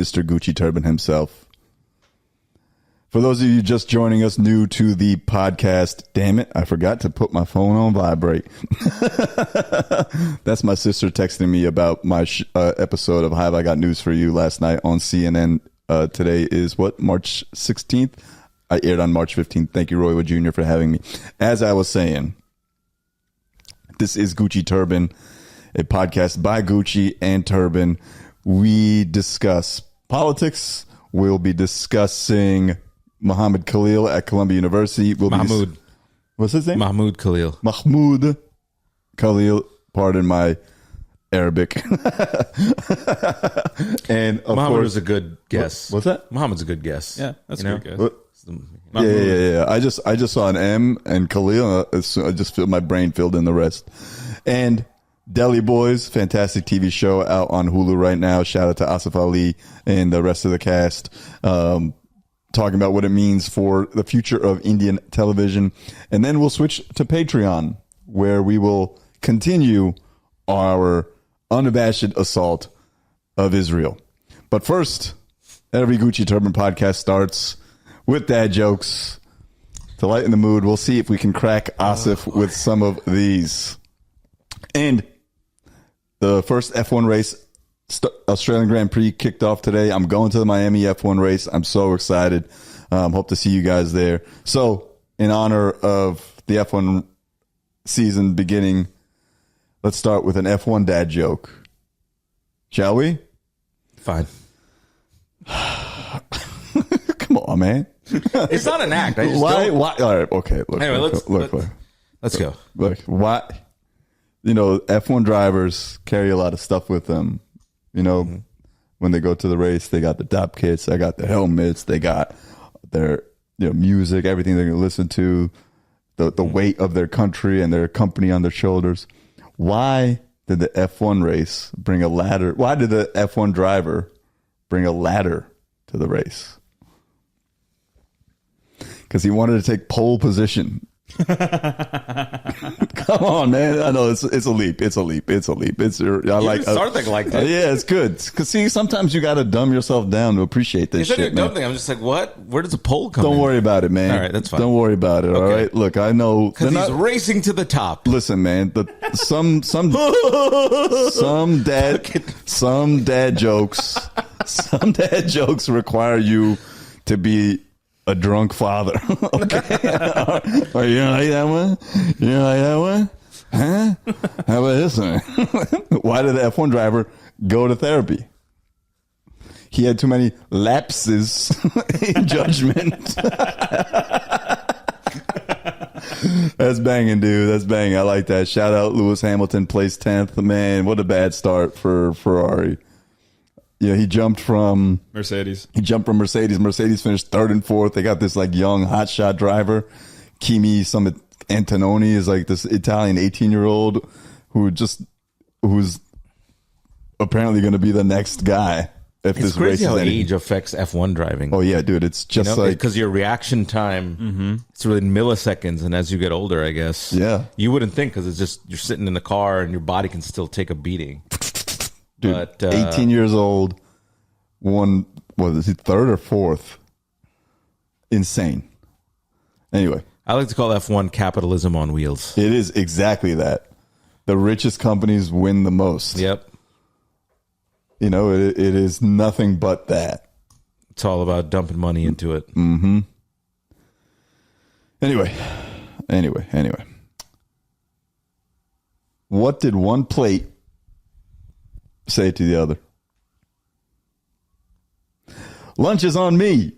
Mr. Gucci Turban himself. For those of you just joining us new to the podcast, damn it, I forgot to put my phone on vibrate. That's my sister texting me about my episode of Have I Got News for You last night on CNN. Today is what, March 16th? I aired on March 15th. Thank you, Roy Wood Jr., for having me. As I was saying, this is Gucci Turban, a podcast by Gucci and Turban. We discuss politics. We'll be discussing Muhammad Khalil at Columbia University. Mahmoud. What's his name? Mahmoud Khalil. Mahmoud Khalil. Pardon my Arabic. And of Muhammad course, was a good guess. What's that? Muhammad's a good guess. Yeah, that's a good guess. What? Yeah. I just saw an M and Khalil. I just feel my brain filled in the rest. And Deli Boys, fantastic TV show out on Hulu right now. Shout out to Asif Ali and the rest of the cast. Talking about what it means for the future of Indian television. And then we'll switch to Patreon, where we will continue our unabashed assault of Israel. But first, every Gucci Turban podcast starts with dad jokes. To lighten the mood, we'll see if we can crack Asif with some of these. And the first F1 race, Australian Grand Prix, kicked off today. I'm going to the Miami F1 race. I'm so excited. Hope to see you guys there. So, in honor of the F1 season beginning, let's start with an F1 dad joke. Shall we? Fine. Come on, man. It's not an act. I just Why? don't. All right. Okay. Look. Anyway, look. let's go. Look. Why? You know, F1 drivers carry a lot of stuff with them. You know, when they go to the race, they got the DOP kits, they got the helmets, they got their music, everything they're going to listen to, the weight of their country and their company on their shoulders. Why did the F1 race bring a ladder? Why did the F1 driver bring a ladder to the race? Because he wanted to take pole position. Come on, man. I know it's a leap. It's a leap. I like start thinking like that. Yeah, it's good. Because see, sometimes you got to dumb yourself down to appreciate this You said shit, a man. dumb thing. I'm just like, what? Where does a pole come in? Don't worry about it, man. All right, that's fine. Don't worry about it. All Okay. right. Look, I know Because he's racing to the top. Listen, man. Some dad jokes. Some dad jokks require you to be a drunk father. Okay. Are you gonna like that one? You gonna like that one? Huh? How about this one? Why did the F1 driver go to therapy? He had too many lapses in judgment. That's banging, dude. That's banging. I like that. Shout out Lewis Hamilton, placed 10th. Man, what a bad start for Ferrari. Yeah, he jumped from Mercedes. Mercedes finished third and fourth. They got this like young hotshot driver, Kimi Antononi, is like this Italian 18-year-old who's apparently going to be the next guy. If It's this crazy race how is age affects F1 driving. Oh yeah, dude, it's just like because your reaction time, it's really milliseconds, and as you get older, I guess, you wouldn't think because it's just you're sitting in the car and your body can still take a beating. Dude, but 18 years old, won, what is he, third or fourth? Insane. Anyway. I like to call F1 capitalism on wheels. It is exactly that. The richest companies win the most. Yep. You know, it is nothing but that. It's all about dumping money into it. Mm-hmm. Anyway. What did one plate say to the other? Lunch is on me.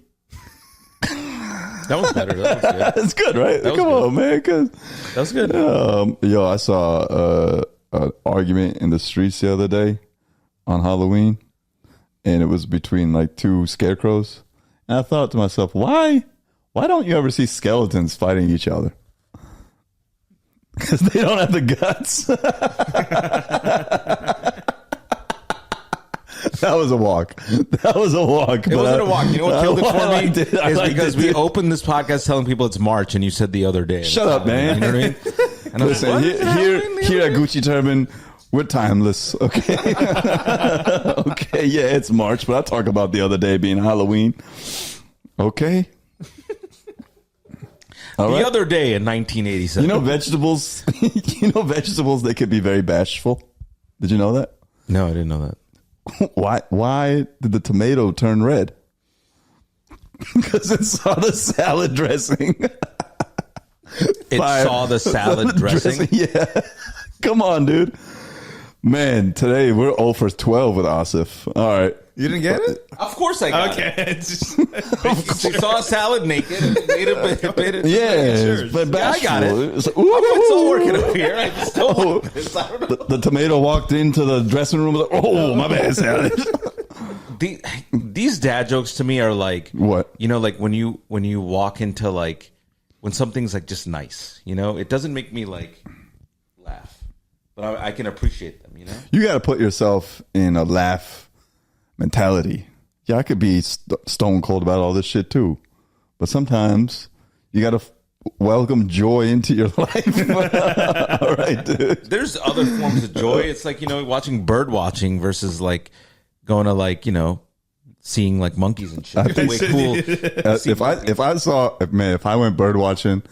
That was better. That was good. That's good, right? That was Come good. on, man. That was good. I saw an argument in the streets the other day on Halloween, and it was between like two scarecrows. And I thought to myself, why don't you ever see skeletons fighting each other? Because they don't have the guts. That was a walk. It wasn't a walk. You know what killed it for me? Is because we did. opened this podcast telling people it's March, and you said the other day. Shut up, man. You know what I mean? And I was Listen, like, here at Gucci Turban, We're timeless, okay? Okay, yeah, it's March, but I talk about the other day being Halloween. Okay. The other day in 1987. Vegetables, vegetables, they could be very bashful. Did you know that? No, I didn't know that. Why did the tomato turn red? Because it saw the salad dressing. It saw the salad dressing? Yeah. Come on, dude. Man, today we're 0 for 12 with Asif. All right. You didn't get it? Of course I got it. She saw a salad naked and made it. Yeah, but I got it. It's like, It's all working up here. I just don't the tomato walked into the dressing room. Was like, oh, my bad, salad. These dad jokes to me are like what? Like when you walk into like when something's like just nice. It doesn't make me like laugh. But I can appreciate them, You got to put yourself in a laugh mentality. Yeah, I could be stone cold about all this shit too. But sometimes you got to welcome joy into your life. All right, dude. There's other forms of joy. It's like, watching bird watching versus like going to like, seeing like monkeys and shit. It's way cool. If I went bird watching,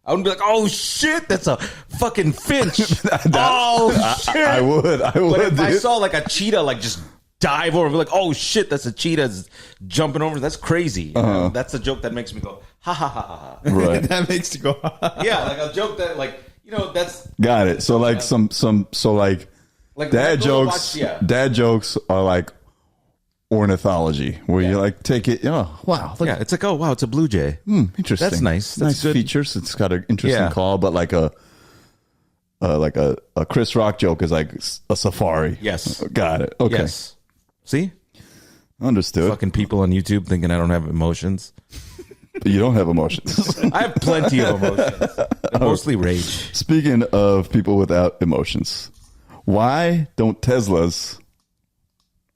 I would be like, oh shit, that's a fucking finch. Shit. I would. But if I saw like a cheetah like just dive over and be like, oh shit, that's a cheetah jumping over, that's crazy. That's a joke that makes me go, ha ha ha ha. Right. That makes you go, ha, ha, ha. Yeah, like a joke that like, that's got it. So like like dad jokes. Dad jokes are like ornithology, where you like take it. Wow, look. Yeah, it's like, oh wow, it's a blue jay. Interesting. That's nice. That's nice features. It's got an interesting call, but like a Chris Rock joke is like a safari. Yes, got it. Okay. Yes. See, understood. Fucking people on YouTube thinking I don't have emotions. But you don't have emotions. I have plenty of emotions. They're mostly rage. Speaking of people without emotions, why don't Teslas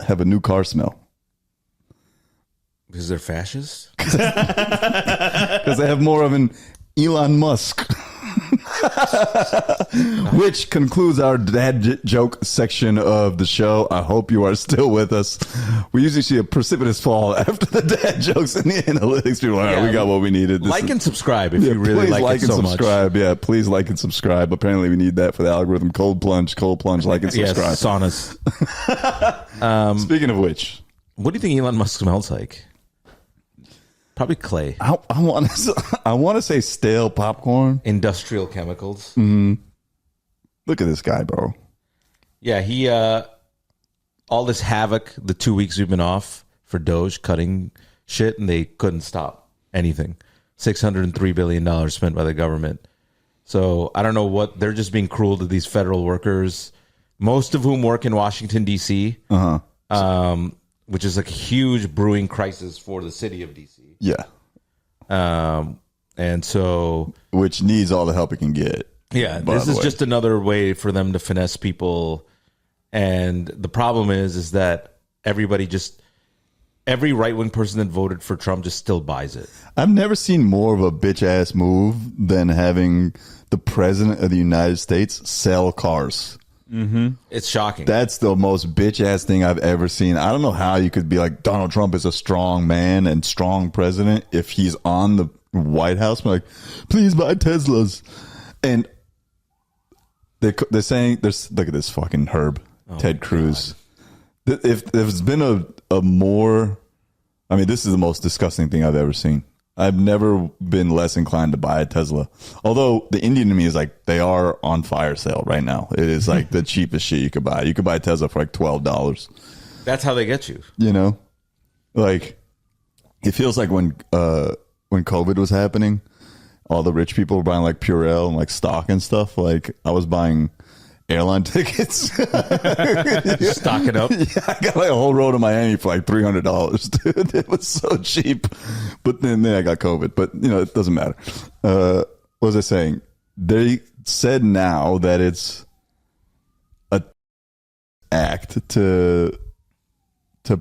have a new car smell? Because they're fascist? Because they have more of an Elon Musk. Which concludes our dad joke section of the show. I hope you are still with us. We usually see a precipitous fall after the dad jokes in the analytics. People are like, we got what we needed. And subscribe if you really like it so much. Yeah, please like and subscribe. Apparently we need that for the algorithm. Cold plunge, like and subscribe. Yes, saunas. Speaking of which, what do you think Elon Musk smells like? Probably clay. I want to say stale popcorn. Industrial chemicals. Mm-hmm. Look at this guy, bro. Yeah, he all this havoc the 2 weeks we've been off for Doge cutting shit, and they couldn't stop anything. $603 billion spent by the government. So I don't know what, they're just being cruel to these federal workers, most of whom work in Washington, D.C., which is like a huge brewing crisis for the city of D.C. Yeah. And so, which needs all the help it can get. Yeah, this is just another way for them to finesse people. And the problem is that every right-wing person that voted for Trump just still buys it. I've never seen more of a bitch-ass move than having the president of the United States sell cars. Mm-hmm. It's shocking. That's the most bitch-ass thing I've ever seen. I don't know how you could be like, Donald Trump is a strong man and strong president if he's on the White House. Like, please buy Teslas. And they're saying, look at this fucking Herb, Ted Cruz. If there's been a more, I mean, this is the most disgusting thing I've ever seen. I've never been less inclined to buy a Tesla. Although the Indian in me is like, they are on fire sale right now. It is like the cheapest shit you could buy. You could buy a Tesla for like $12. That's how they get you. Like it feels like when COVID was happening, all the rich people were buying like Purell and like stock and stuff. Like I was buying airline tickets. Stock it up. Yeah, I got like a whole road to Miami for like $300, dude. It was so cheap. But then I got COVID. But it doesn't matter. What was I saying? They said now that it's a act to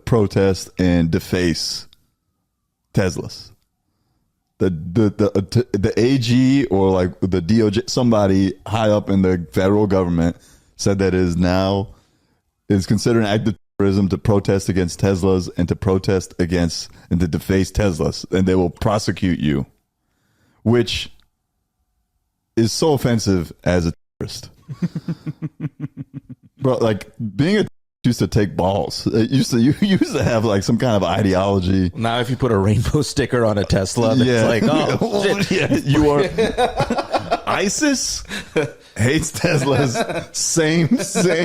protest and deface Teslas. The AG or like the DOJ, somebody high up in the federal government said that is considered an act of terrorism to protest against Teslas and to protest against and to deface Teslas, and they will prosecute you, which is so offensive as a terrorist. Bro, like being a used to take balls. You used to have like some kind of ideology. Now, if you put a rainbow sticker on a Tesla, that's like, oh, shit. Yeah, you are. ISIS hates Teslas. Same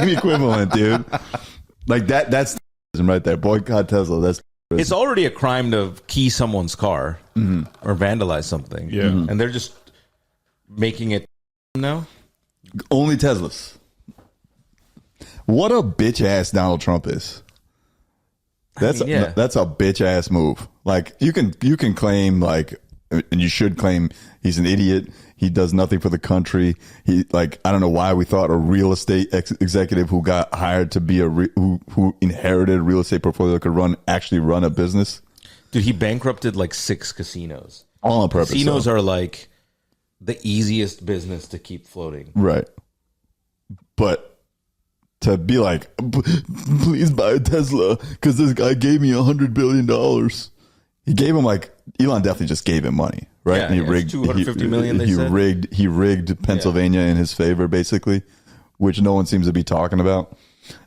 equivalent, dude. Like that's right there. Boycott Tesla. That's it's already a crime to key someone's car or vandalize something. Yeah, and they're just making it now. Only Teslas. What a bitch ass Donald Trump is. That's that's a bitch ass move. Like you can claim like, and you should claim he's an idiot. He does nothing for the country. He like, I don't know why we thought a real estate executive who got hired to be who inherited a real estate portfolio could actually run a business. Dude, he bankrupted like 6 casinos. All on purpose. Casinos are like the easiest business to keep floating. Right. But to be like, please buy a Tesla because this guy gave me $100 billion. He gave him like, Elon definitely just gave him money, right? Yeah, and he rigged $250 million. He rigged Pennsylvania in his favor, basically, which no one seems to be talking about.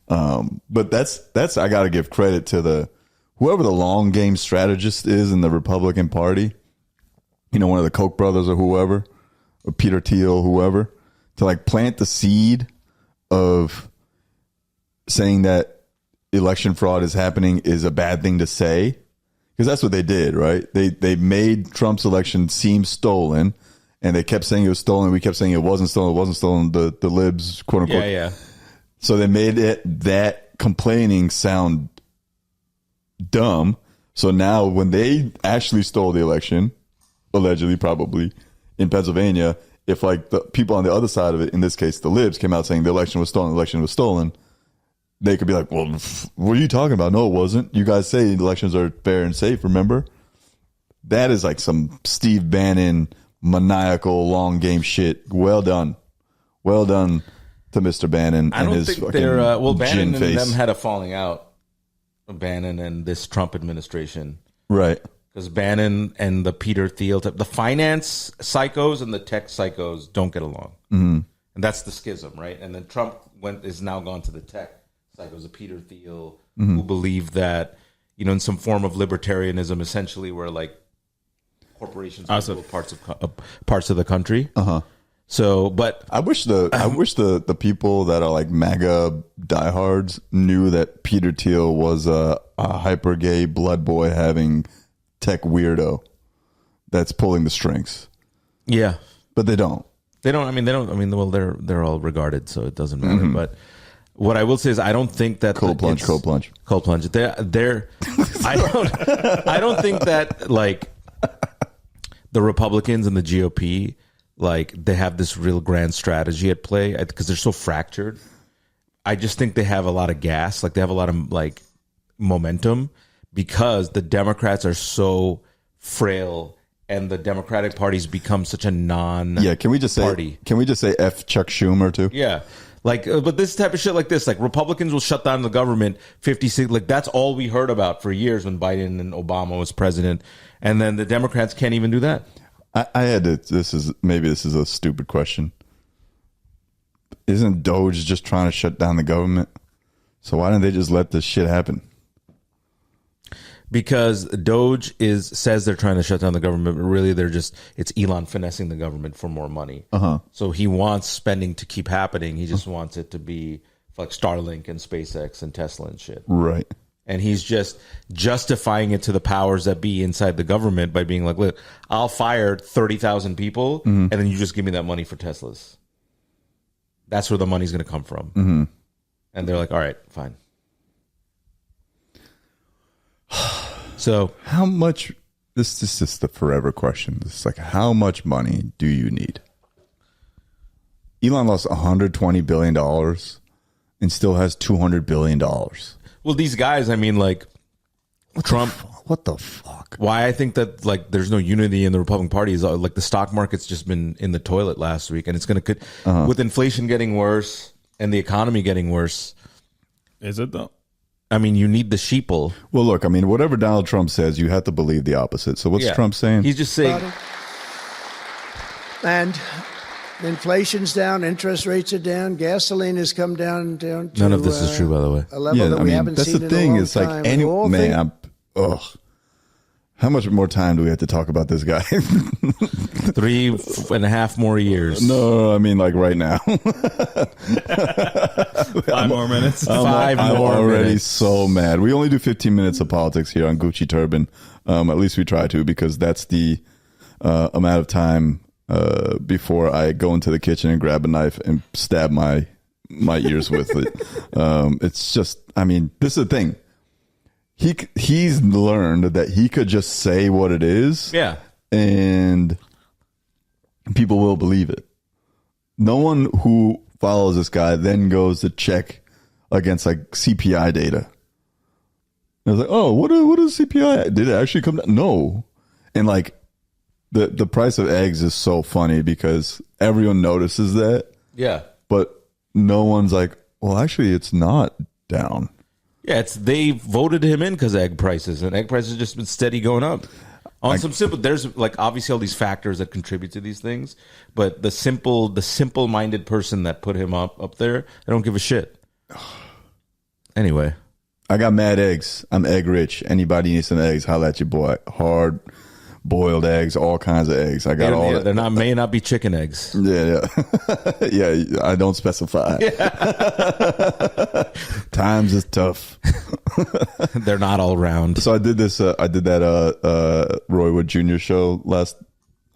But that's I got to give credit to whoever the long game strategist is in the Republican Party. You know, one of the Koch brothers or whoever, or Peter Thiel, whoever, to like plant the seed of saying that election fraud is happening is a bad thing to say, because that's what they did, right? They made Trump's election seem stolen, and they kept saying it was stolen. We kept saying it wasn't stolen. It wasn't stolen. The libs, quote unquote. Yeah. So they made that complaining sound dumb. So now when they actually stole the election, allegedly, probably in Pennsylvania, if like the people on the other side of it, in this case the libs, came out saying the election was stolen, they could be like, well, what are you talking about? No, it wasn't. You guys say elections are fair and safe, remember? That is like some Steve Bannon maniacal long game shit. Well done to Mr. Bannon. I don't his think they're Bannon and face. them had a falling out. Bannon and this Trump administration, right? Because Bannon and the Peter Thiel, the finance psychos and the tech psychos don't get along, and that's the schism, right? And then Trump is now gone to the tech psychos, the Peter Thiel, who believe that, you know, in some form of libertarianism, essentially, where like corporations control parts of the country. So, but I wish the people that are like MAGA diehards knew that Peter Thiel was a hyper gay blood boy having tech weirdo that's pulling the strings. Yeah, but they don't. Well, they're all regarded, so it doesn't matter. But what I will say is, I don't think that cold plunge. They're I don't think that like the Republicans and the GOP, like, they have this real grand strategy at play because they're so fractured. I just think they have a lot of gas, like they have a lot of like momentum, because the Democrats are so frail and the Democratic Party's become such a can we just say F Chuck Schumer too? Yeah. Like, but this type of shit like this, like Republicans will shut down the government 56. Like, that's all we heard about for years when Biden and Obama was president. And then the Democrats can't even do that. I had to, this is a stupid question. Isn't Doge just trying to shut down the government? So why didn't they just let this shit happen? Because Doge says they're trying to shut down the government, but really it's Elon finessing the government for more money. So he wants spending to keep happening. He just wants it to be like Starlink and SpaceX and Tesla and shit. Right. And he's just justifying it to the powers that be inside the government by being like, look, I'll fire 30,000 people and then you just give me that money for Teslas. That's where the money's going to come from. And they're like, all right, fine. So how much, this is just the forever question. This is like, how much money do you need? Elon lost $120 billion and still has $200 billion. Well, these guys, I mean, like Trump. What the fuck? Why I think that like there's no unity in the Republican Party is like the stock market's just been in the toilet last week, and it's going to with inflation getting worse, and the economy getting worse. Is it though? I mean, you need the sheeple. Well, look, I mean, whatever Donald Trump says, you have to believe the opposite. So what's Trump saying? He's just saying. And inflation's down, interest rates are down, gasoline has come down to None of this is true, by the way. a level that we haven't that's seen the in thing. a long It's like time. any We all man. think- How much more time do we have to talk about this guy? 3.5 more years. No, I mean like right now. 5 more minutes. I'm more already minutes. so mad. We only do 15 minutes of politics here on Gucci Turban. At least we try to, because that's the amount of time before I go into the kitchen and grab a knife and stab my ears with it. It's just, I mean, this is the thing. He's learned that he could just say what it is. Yeah. And people will believe it. No one who follows this guy then goes to check against like CPI data. I was like, oh, what is CPI? Did it actually come down? No. And like the price of eggs is so funny because everyone notices that, Yeah. but no one's like, well, actually, it's not down. Yeah, they voted him in because of egg prices, and egg prices just been steady going up. On some simple, there's like obviously all these factors that contribute to these things, but the simple-minded person that put him up there, I don't give a shit. Anyway, I got mad eggs. I'm egg rich. Anybody needs some eggs, holla at your boy. Hard boiled eggs, all kinds of eggs. I got all that. They're not may not be chicken eggs. Yeah. Yeah, I don't specify. Times is tough. They're not all round. So I did that Roy Wood Jr. show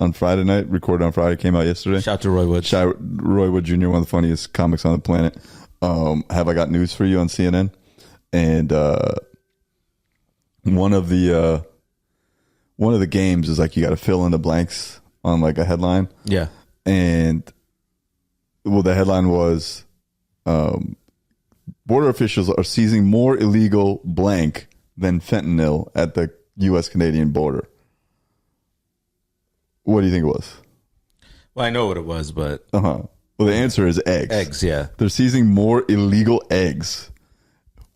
on Friday night, recorded on Friday, came out yesterday. Shout to Roy Wood. Roy Wood Jr., one of the funniest comics on the planet. Have I got news for you on CNN? And one of the games is like you got to fill in the blanks on like a headline. Yeah. And well, the headline was border officials are seizing more illegal blank than fentanyl at the U.S.-Canadian border. What do you think it was? Well, I know what it was, but Well, the answer is eggs. eggs, yeah. They're seizing more illegal eggs.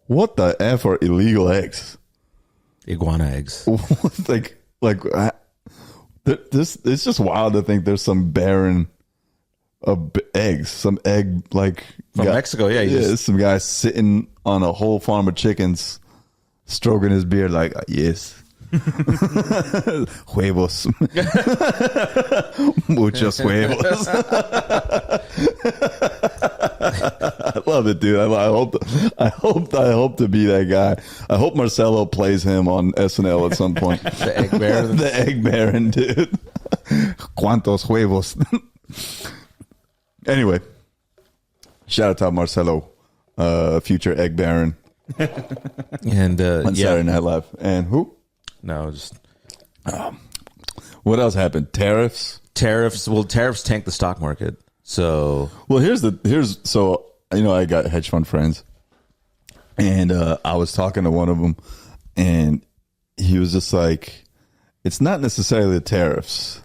What the F are illegal eggs? Iguana eggs. This it's just wild to think there's some barren of eggs, some egg like From Mexico, yeah. Some guy sitting on a whole farm of chickens, stroking his beard like, yes. Huevos. Muchos huevos. I love it, dude. I hope to be that guy. I hope Marcelo plays him on SNL at some point. The egg baron. The egg baron, dude. Cuantos huevos. Anyway, shout out to Marcelo, future egg baron And on Saturday Night Live. And who? No, just What else happened? Tariffs. Well, tariffs tanked the stock market. So Well, so I got hedge fund friends, and I was talking to one of them, and he was just like, it's not necessarily the tariffs,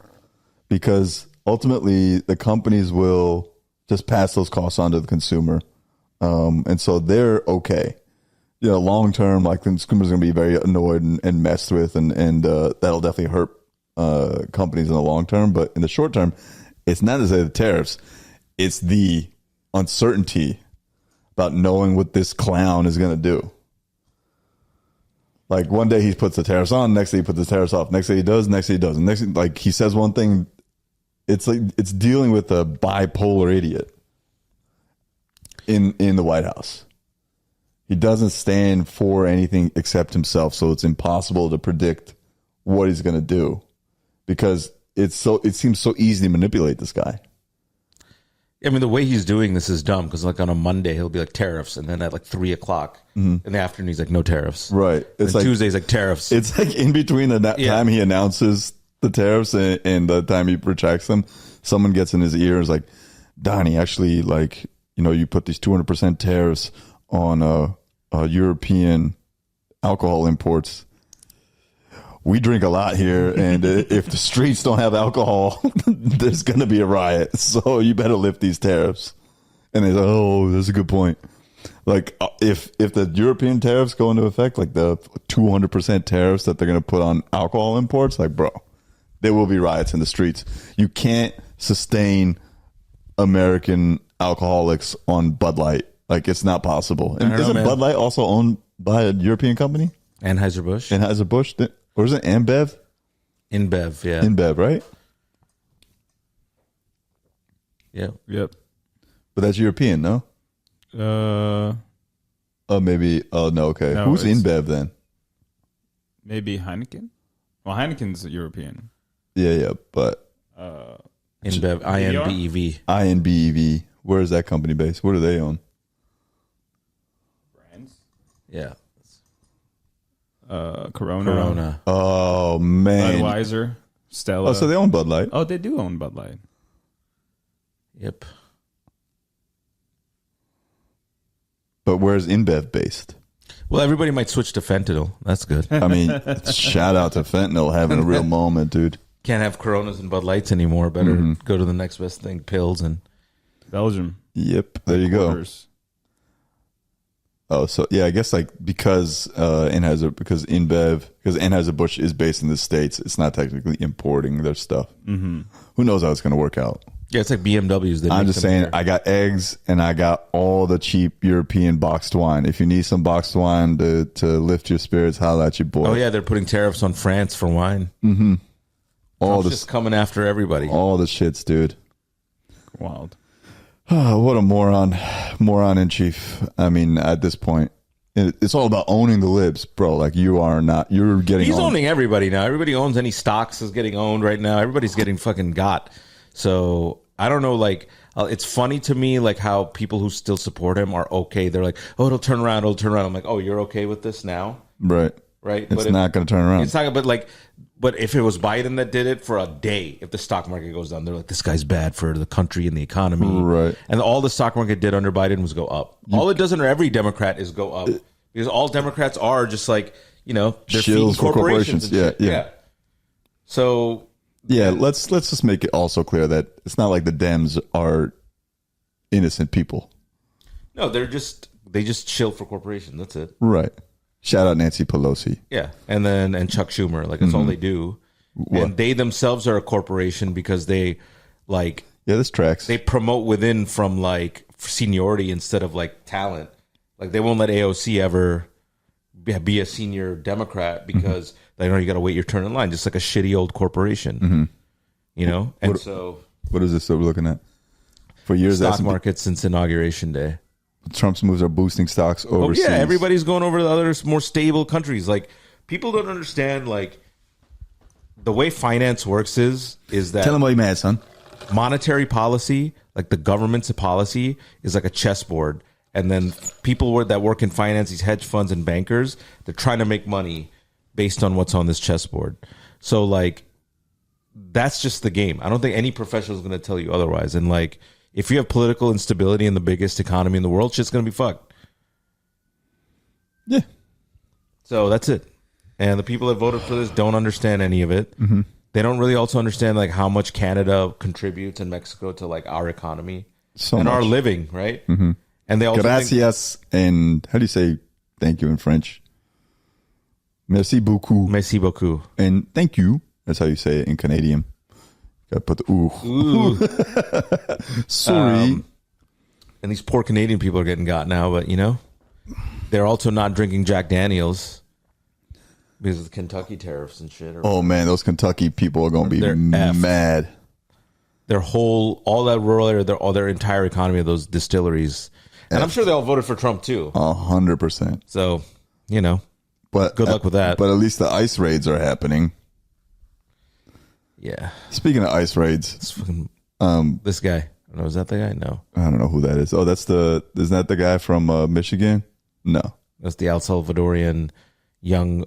because ultimately the companies will just pass those costs on to the consumer, and so they're okay. Long term, like the consumer's going to be very annoyed and messed with, and that'll definitely hurt companies in the long term. But in the short term, it's not necessarily the tariffs; it's the uncertainty about knowing what this clown is going to do. Like one day he puts the tariffs on, next day he puts the tariffs off, next day he does, next day he doesn't. Next, like he says one thing, it's like it's dealing with a bipolar idiot in the White House. He doesn't stand for anything except himself, so it's impossible to predict what he's going to do because it seems so easy to manipulate this guy. I mean, the way he's doing this is dumb because, like, on a Monday he'll be like tariffs, and then at like 3:00 in the afternoon he's like no tariffs. Right. It's like Tuesday's like tariffs. It's like in between the time he announces the tariffs and the time he retracts them, someone gets in his ear and is like, Donnie, actually, like, you put these 200% tariffs on European alcohol imports. We drink a lot here, and if the streets don't have alcohol, there's going to be a riot. So you better lift these tariffs. And they say, oh, that's a good point. Like, if the European tariffs go into effect, like the 200% tariffs that they're going to put on alcohol imports, like, bro, there will be riots in the streets. You can't sustain American alcoholics on Bud Light. Like, it's not possible. And isn't Bud Light also owned by a European company? Anheuser-Busch. Anheuser-Busch? Or is it Ambev? InBev, yeah. InBev, right? Yeah. Yep. But that's European, no? Oh, maybe. Oh, no, okay. No, Who's it's- InBev then? Maybe Heineken. Well, Heineken's European. Yeah, but InBev, INBEV. INBEV, where is that company based? What do they own? Brands. Yeah. Corona. Oh, man. Budweiser. Stella. Oh, so they own Bud Light. Oh, they do own Bud Light. Yep. But where's InBev based? Well, everybody might switch to fentanyl. That's good. I mean, shout out to fentanyl having a real moment, dude. Can't have Coronas and Bud Lights anymore. Better go to the next best thing, pills and Belgium. Yep, there you go. Quarters. Oh, so yeah, I guess like because Anheuser-Busch is based in the States, it's not technically importing their stuff. Mm-hmm. Who knows how it's going to work out? yeah, it's like BMWs. That I'm make just them saying, here. I got eggs and I got all the cheap European boxed wine. If you need some boxed wine to lift your spirits, holla at your boy. Oh yeah, they're putting tariffs on France for wine. all Trump's the just coming after everybody. all the shits, dude. Wild. Oh, what a moron in chief. I mean, at this point, it's all about owning the libs, bro. Like you're getting. He's owned. owning everybody now. Everybody owns any stocks is getting owned right now. Everybody's getting fucking got. So I don't know. Like it's funny to me, like how people who still support him are okay. They're like, oh, it'll turn around. I'm like, oh, you're okay with this now, Right. right? It's not going to turn around. It's not. But if it was Biden that did it for a day, if the stock market goes down, they're like, this guy's bad for the country and the economy. Right. And all the stock market did under Biden was go up. All it does under every Democrat is go up. Because all Democrats are just like, they're feeding Shills for corporations. And corporations. shit. Yeah. So Yeah, let's just make it also clear that it's not like the Dems are innocent people. no, they just chill for corporations. That's it. Right. Shout out Nancy Pelosi. Yeah. And Chuck Schumer, like that's all they do. And they themselves are a corporation because they like Yeah, this tracks. they promote within from like seniority instead of like talent. Like they won't let AOC ever be a senior Democrat because they know you got to wait your turn in line, just like a shitty old corporation, And so What is this that we're looking at? For years, stock S&P market since inauguration day. Trump's moves are boosting stocks Oh overseas. yeah, everybody's going over to the other more stable countries. Like people don't understand like the way finance works is that Tell him why you mad, son. monetary policy, like the government's policy, is like a chessboard. And then people that work in finance, these hedge funds and bankers, they're trying to make money based on what's on this chessboard. So like, that's just the game. I don't think any professional is going to tell you otherwise. And like, if you have political instability in the biggest economy in the world, shit's going to be fucked. Yeah. So that's it. And the people that voted for this don't understand any of it. Mm-hmm. They don't really also understand like how much Canada contributes and Mexico to like our economy So and much. our living, right? Mm-hmm. And they also think, Gracias. And how do you say thank you in French? Merci beaucoup. merci beaucoup. And thank you. That's how you say it in Canadian. Got to put the ooh. Sorry. And these poor Canadian people are getting got now, but they're also not drinking Jack Daniels because of the Kentucky tariffs and shit. Oh man, those Kentucky people are going to be They're effed. mad. Their all that rural area, their entire economy of those distilleries. And I'm sure they all voted for Trump too. 100%. So, But Good luck with that. But at least the ICE raids are happening. yeah. Speaking of ICE raids, It's fucking, this guy. I don't know, is that the guy? No. I don't know who that is. Oh, isn't that the guy from Michigan? No. That's the El Salvadorian young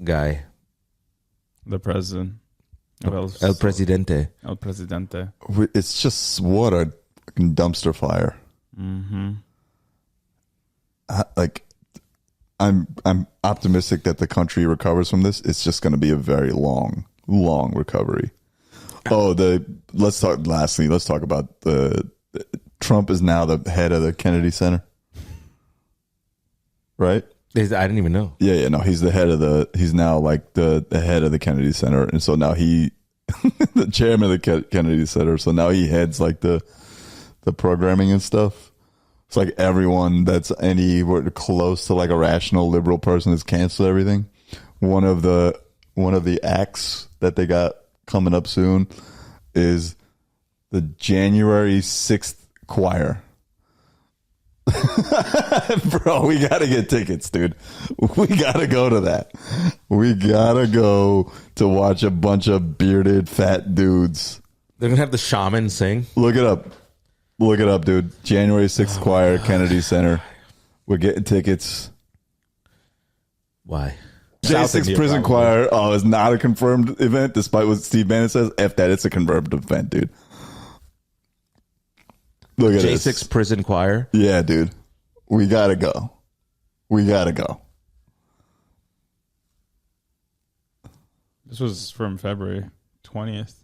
guy. The president. El Presidente. El Presidente. It's just what a fucking dumpster fire. Mm-hmm. I'm optimistic that the country recovers from this. It's just going to be a very long recovery. Oh, let's talk about the Trump is now the head of the Kennedy Center, right? I didn't even know. Yeah, no, he's the head of he's now like the head of the Kennedy Center. And so now he, the chairman of the Kennedy Center. So now he heads like the programming and stuff. It's like everyone that's anywhere close to like a rational liberal person has canceled everything. One of the acts that they got coming up soon is the January 6th choir. Bro, we gotta get tickets, dude. We gotta go to that. We gotta go to watch a bunch of bearded fat dudes. They're gonna have the shaman sing. Look it up, dude. January 6th choir, Kennedy Center. We're getting tickets. Why? J6 prison choir. Oh, it's not a confirmed event, despite what Steve Bannon says. F that, it's a confirmed event, dude. Look at J6 this. prison choir. Yeah, dude. We gotta go. This was from February 20th.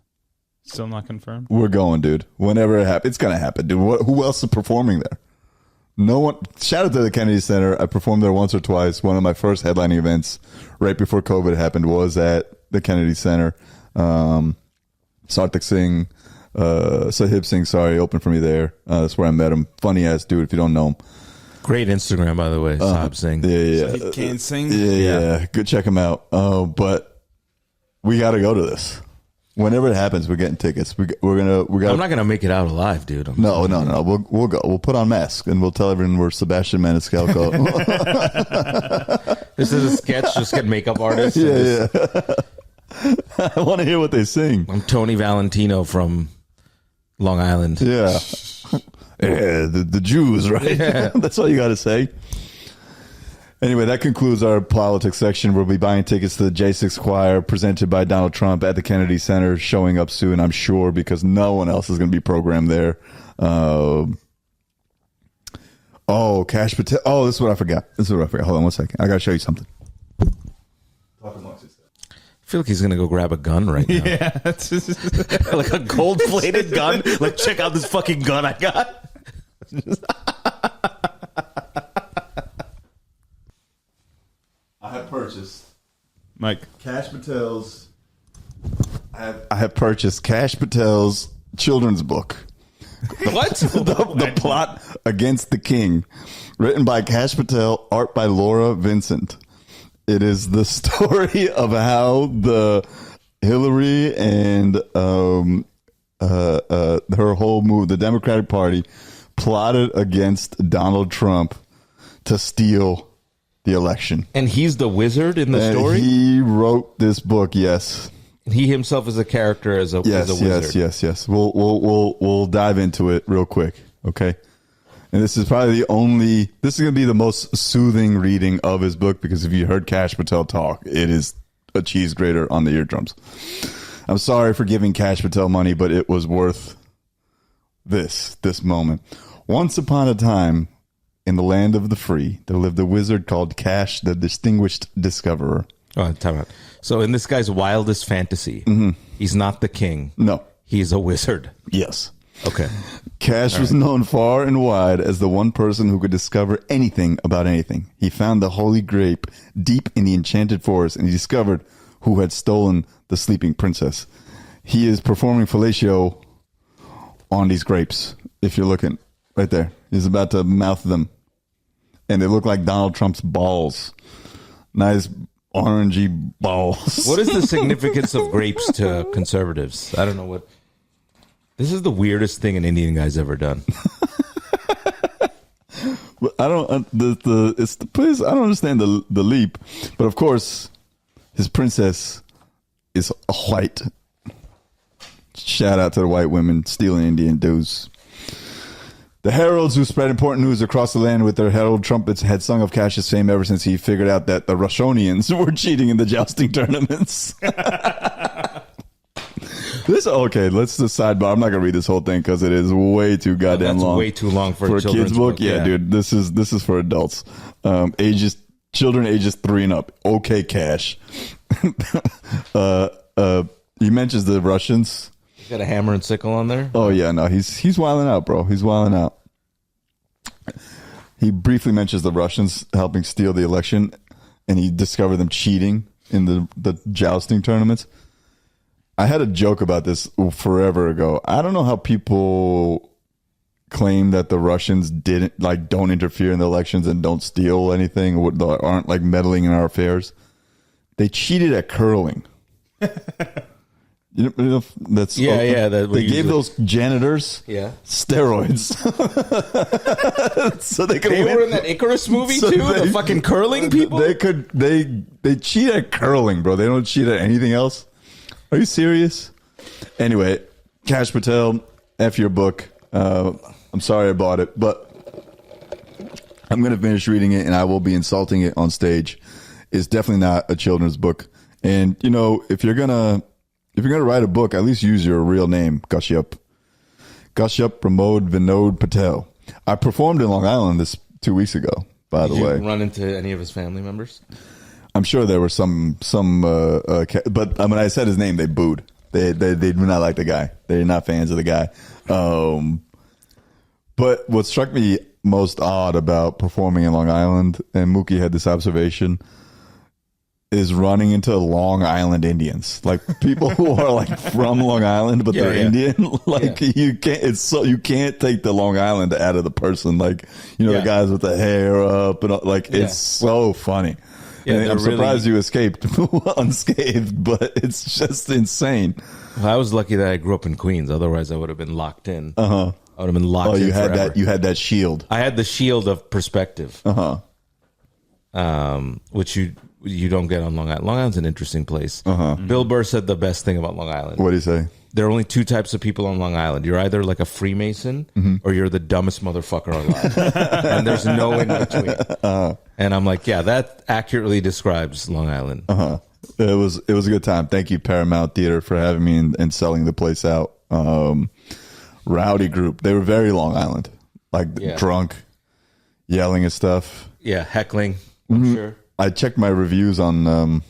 Still not confirmed. We're going, dude. Whenever it happens, it's gonna happen, dude. Who else is performing there? No one. Shout out to the Kennedy Center. I performed there once or twice. One of my first headlining events right before COVID happened was at the Kennedy Center. Sarthak Singh, Sahib Singh, sorry, opened for me there. That's where I met him. Funny ass dude if you don't know him. Great Instagram, by the way. Sahib Singh. Yeah. He can't sing. Yeah. Good, check him out. But we got to go to this. Whenever it happens, we're getting tickets. I'm not gonna make it out alive, dude. No. We'll go. We'll put on masks and we'll tell everyone we're Sebastian Maniscalco. This is a sketch. Just get makeup artists. Yeah. I want to hear what they sing. I'm Tony Valentino from Long Island. Yeah. Yeah, the Jews, right? Yeah. That's all you got to say. Anyway, that concludes our politics section. We'll be buying tickets to the J6 Choir presented by Donald Trump at the Kennedy Center, showing up soon, I'm sure, because no one else is going to be programmed there. Cash Patel. Oh, this is what I forgot. Hold on one second. I got to show you something. I feel like he's going to go grab a gun right now. Yeah. Like a gold-plated gun. Like, check out this fucking gun I got. I have purchased Mike. Cash Patel's. I have purchased Cash Patel's children's book. What? The Plot Against the King, written by Cash Patel, art by Laura Vincent. It is the story of how the Hillary and her whole move, the Democratic Party, plotted against Donald Trump to steal the election. And he's the wizard in the story? He wrote this book, yes. He himself is a character as a wizard. Yes. We'll dive into it real quick, okay? And this is probably this is going to be the most soothing reading of his book, because if you heard Cash Patel talk, it is a cheese grater on the eardrums. I'm sorry for giving Cash Patel money, but it was worth this moment. Once upon a time, in the land of the free, there lived a wizard called Cash, the Distinguished Discoverer. Oh, time out. So in this guy's wildest fantasy, he's not the king. No. He's a wizard. Yes. Okay. Cash was known far and wide as the one person who could discover anything about anything. He found the holy grape deep in the enchanted forest, and he discovered who had stolen the sleeping princess. He is performing fellatio on these grapes. If you're looking right there, he's about to mouth them, and they look like Donald Trump's balls. Nice orangey balls. What is the significance of grapes to conservatives? I don't know what. This is the weirdest thing an Indian guy's ever done. I don't. I don't understand the leap, but of course, his princess is a white. Shout out to the white women stealing Indian dues. The heralds who spread important news across the land with their herald trumpets had sung of Cash's fame ever since he figured out that the Russianians were cheating in the jousting tournaments. Let's just sidebar. I'm not gonna read this whole thing because it is way too goddamn long. Way too long for a a children's kid's book. Yeah, dude, this is for adults. Children ages 3 and up. Okay, Cash. He mentions the Russians. Got a hammer and sickle on there. Oh yeah, no, he's wilding out, bro. He's wilding out. He briefly mentions the Russians helping steal the election, and he discovered them cheating in the jousting tournaments. I had a joke about this forever ago. I don't know how people claim that the Russians don't interfere in the elections and don't steal anything, or aren't like meddling in our affairs. They cheated at curling. You know, that's they gave those janitors steroids, so they could. They were in that Icarus movie too. The fucking curling people. They cheat at curling, bro. They don't cheat at anything else. Are you serious? Anyway, Cash Patel, F your book. I'm sorry I bought it, but I'm going to finish reading it, and I will be insulting it on stage. It's definitely not a children's book, and you know if you're gonna write a book, at least use your real name, Kashyap Pramod Vinod Patel. I performed in Long Island 2 weeks ago, by the way. Did you run into any of his family members? I'm sure there were some, but when I said his name, they booed. They do not like the guy. They're not fans of the guy. But what struck me most odd about performing in Long Island, and Mookie had this observation, is running into Long Island Indians, like people who are like from Long Island, but they're Indian. Like you can't take the Long Island out of the person. Like, you know, the guys with the hair up and like, it's so funny. Yeah, and I'm surprised you escaped unscathed, but it's just insane. Well, I was lucky that I grew up in Queens. Otherwise I would have been locked in. I would have been locked in you had forever. You had that shield. I had the shield of perspective. Which you don't get on Long Island. Long Island's an interesting place. Bill Burr said the best thing about Long Island. What did he say? There are only two types of people on Long Island. You're either like a Freemason or you're the dumbest motherfucker alive. And there's no in between. And I'm like, yeah, that accurately describes Long Island. It was a good time. Thank you, Paramount Theater, for having me and selling the place out. Rowdy group. They were very Long Island. Like drunk, yelling at stuff. Yeah, heckling. I'm sure. I checked my reviews on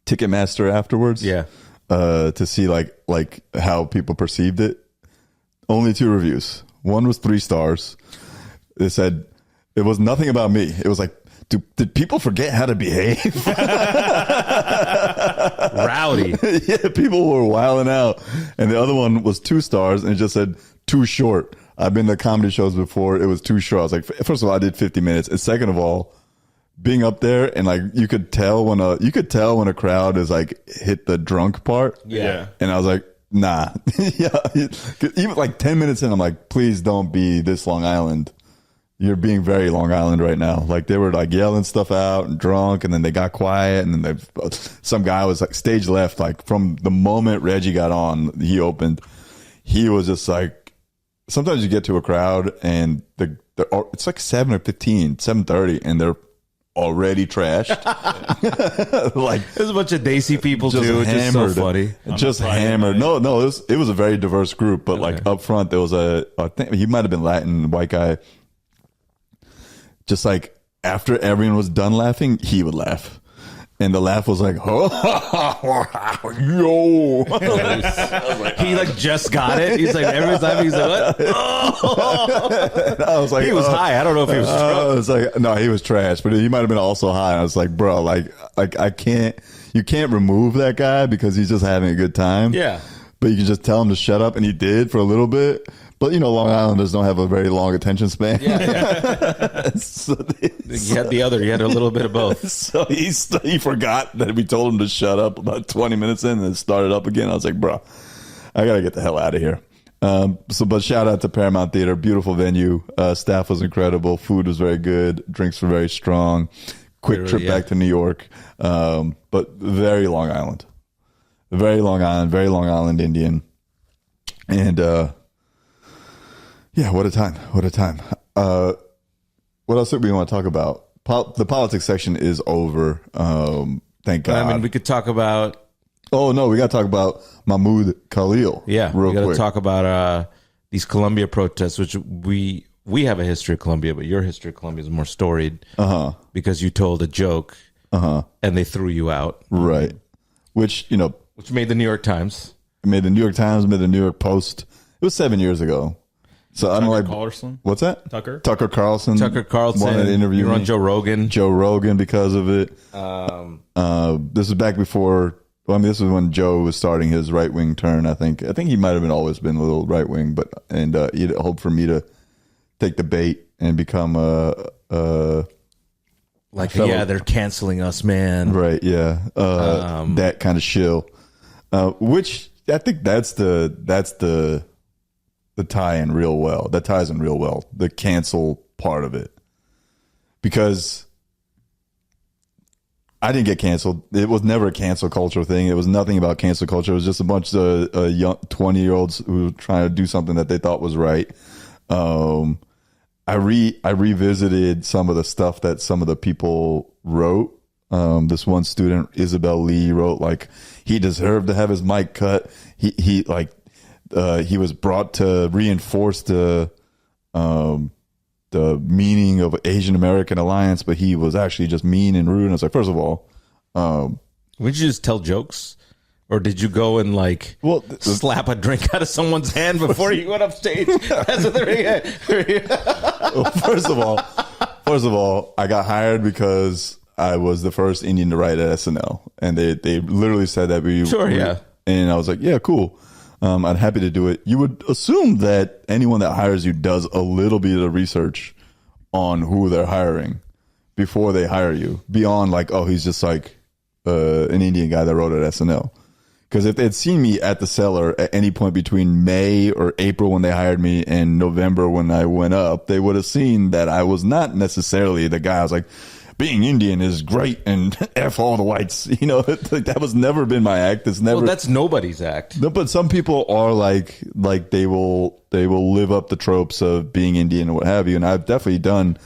Ticketmaster afterwards. To see like how people perceived it. Only 2 reviews. One was 3 stars. It said it was nothing about me. It was like, did people forget how to behave? Rowdy. Yeah, people were wilding out. And the other one was 2 stars, and it just said too short. I've been to comedy shows before. It was too short. I was like, first of all, I did 50 minutes. And second of all, being up there and like you could tell when a crowd is like hit the drunk part. Yeah. And I was like, nah. Even like 10 minutes in, I'm like, please don't be this Long Island. You're being very Long Island right now. Like they were like yelling stuff out and drunk, and then they got quiet, and then some guy was like stage left. Like from the moment Reggie got on, he opened. He was just like, sometimes you get to a crowd and it's like 7:30, and they're already trashed. Like there's a bunch of Daisy people too. It's just so funny. Just hammered. No, it was a very diverse group, but like up front there was I think he might have been Latin, white guy. Just like after everyone was done laughing, he would laugh. And the laugh was like, yo. He like just got it. He's like, every time he's like, what? I was like, he was high. I don't know if he was drunk. I was like, no, he was trash, but he might have been also high. I was like, bro, like you can't remove that guy because he's just having a good time. Yeah. But you can just tell him to shut up, and he did for a little bit. But, you know, Long Islanders don't have a very long attention span. Yeah. You had a little bit of both. So he forgot that we told him to shut up about 20 minutes in, and then started up again. I was like, bro, I got to get the hell out of here. But shout out to Paramount Theater. Beautiful venue. Staff was incredible. Food was very good. Drinks were very strong. Quick trip back to New York. But very Long Island. Very Long Island Indian. And, yeah, what a time. What a time. What else do we want to talk about? The politics section is over. Thank God. I mean, we could talk about... Oh, no, we got to talk about Mahmoud Khalil. Yeah, real we got to quick. talk about these Colombia protests, which we have a history of Colombia, but your history of Colombia is more storied because you told a joke and they threw you out. Right. Which, you know... Which made the New York Times. made the New York Times, made the New York Post. It was 7 years ago. So I don't like Carlson. What's that? Tucker Carlson. Wanted to interview You're on me. Joe Rogan. Joe Rogan because of it. This was back before. Well, I mean, this was when Joe was starting his right wing turn. I think he might have always been a little right wing, but he'd hoped for me to take the bait and become they're canceling us, man. Right? Yeah, that kind of shill. Which I think that's the tie in real well. That ties in real well. The cancel part of it, because I didn't get canceled. It was never a cancel culture thing. It was nothing about cancel culture. It was just a bunch of young 20-year-olds who were trying to do something that they thought was right. I revisited some of the stuff that some of the people wrote. This one student, Isabel Lee, wrote like he deserved to have his mic cut. He was brought to reinforce the meaning of Asian American Alliance, but he was actually just mean and rude. And I was like, first of all, would you just tell jokes, or did you go and slap a drink out of someone's hand before you went up stage? First of all, I got hired because I was the first Indian to write at SNL, and they literally said that yeah. And I was like, yeah, cool. I'm happy to do it. You would assume that anyone that hires you does a little bit of research on who they're hiring before they hire you, beyond like, oh, he's just like an Indian guy that wrote at SNL. Because if they'd seen me at the Cellar at any point between May or April when they hired me and November when I went up, they would have seen that I was not necessarily the guy. I was like, being Indian is great and F all the whites. You know, that was never been my act. It's never. Well, that's nobody's act. No, but some people are like they will live up the tropes of being Indian and what have you. And I've definitely done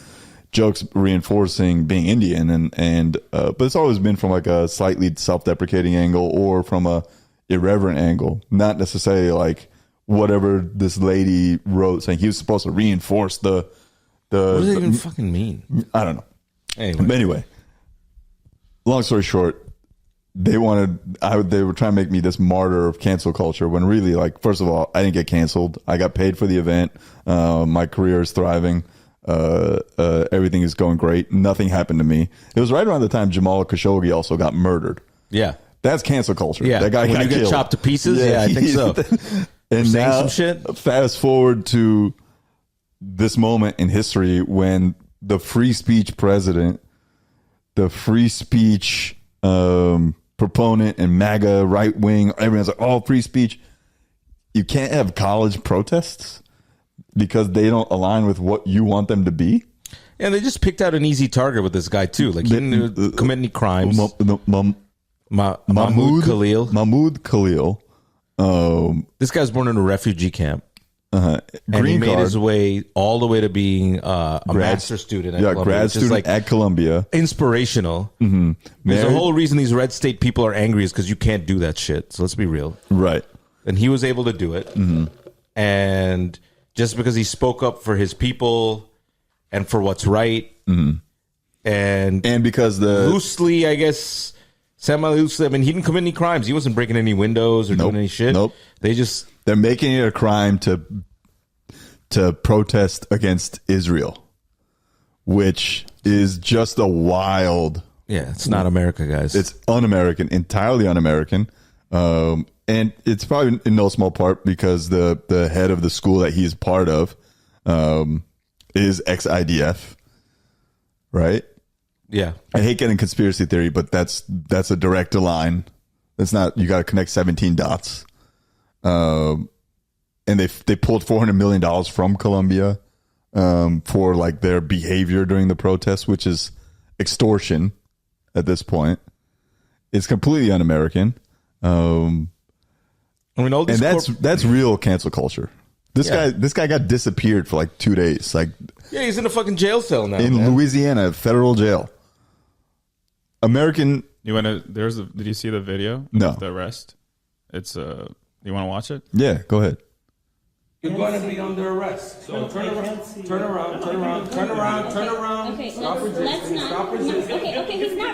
jokes reinforcing being Indian but it's always been from like a slightly self-deprecating angle or from a irreverent angle, not necessarily like whatever this lady wrote saying he was supposed to reinforce the what does it even fucking mean? I don't know. Anyway, long story short, they were trying to make me this martyr of cancel culture when really, like, first of all, I didn't get canceled. I got paid for the event. My career is thriving. Everything is going great. Nothing happened to me. It was right around the time Jamal Khashoggi also got murdered. Yeah. That's cancel culture. Yeah. That guy when got you get killed. chopped to pieces? Yeah, I think so. And now, some shit? Fast forward to this moment in history when the free speech president, the free speech proponent and MAGA right wing, everyone's like, oh, free speech. You can't have college protests because they don't align with what you want them to be. And they just picked out an easy target with this guy too. Like he didn't commit any crimes. Mahmoud Khalil. This guy's born in a refugee camp. And he made his way all the way to being a master's student at Columbia. Grad student at Columbia. Inspirational. Mm-hmm. There's a whole reason these red state people are angry is because you can't do that shit. So let's be real. Right. And he was able to do it. Mm-hmm. And just because he spoke up for his people and for what's right. Mm-hmm. And because loosely, I guess, semi-loosely, I mean, he didn't commit any crimes. He wasn't breaking any windows or doing any shit. Nope. They're making it a crime to protest against Israel, which is just a wild. Yeah, it's not America, guys. It's un-American, entirely un-American. And it's probably in no small part because the head of the school that he's part of is ex-IDF, right? Yeah. I hate getting conspiracy theory, but that's a direct line. That's not, you got to connect 17 dots. And they pulled $400 million from Colombia for like their behavior during the protests, which is extortion at this point. It's completely un-American. I mean, all these that's real cancel culture. This guy got disappeared for like 2 days. Like, yeah, he's in a fucking jail cell now. In Louisiana, federal jail. American. Did you see the video? No. Of the arrest. It's you want to watch it? Yeah, go ahead. You're going to be under arrest. So turn around. Okay, let's not. Okay, he's not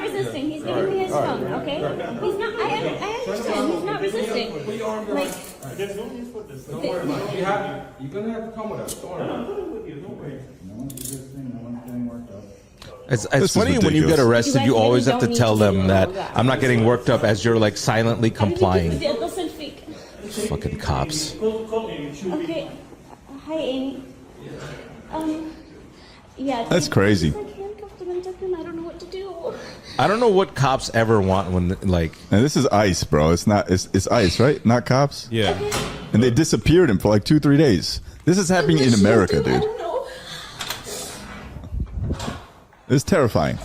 resisting. He's giving me his phone. Okay, he's not. I understand. He's not resisting. Put your arm behind. Like, There's no use for this. Don't worry about it. You're gonna have to come with us. Don't worry about it. I'm with you. Don't worry. It's funny when you get arrested, you always have to tell them that I'm not getting worked up as you're like silently complying. Fucking cops. Okay. Hi, Amy. Yeah. That's crazy. I handcuffed him and took him. I don't know what to do. I don't know what cops ever want when like. And this is ICE, bro. It's not. It's ICE, right? Not cops. Yeah. And they disappeared him for like 2-3 days. This is happening in America, I dude. don't know. It's terrifying.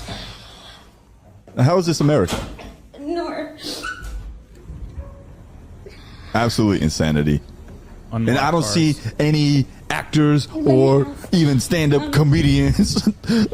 How is this America? Nor. Absolute insanity. And I don't see any actors or even stand-up comedians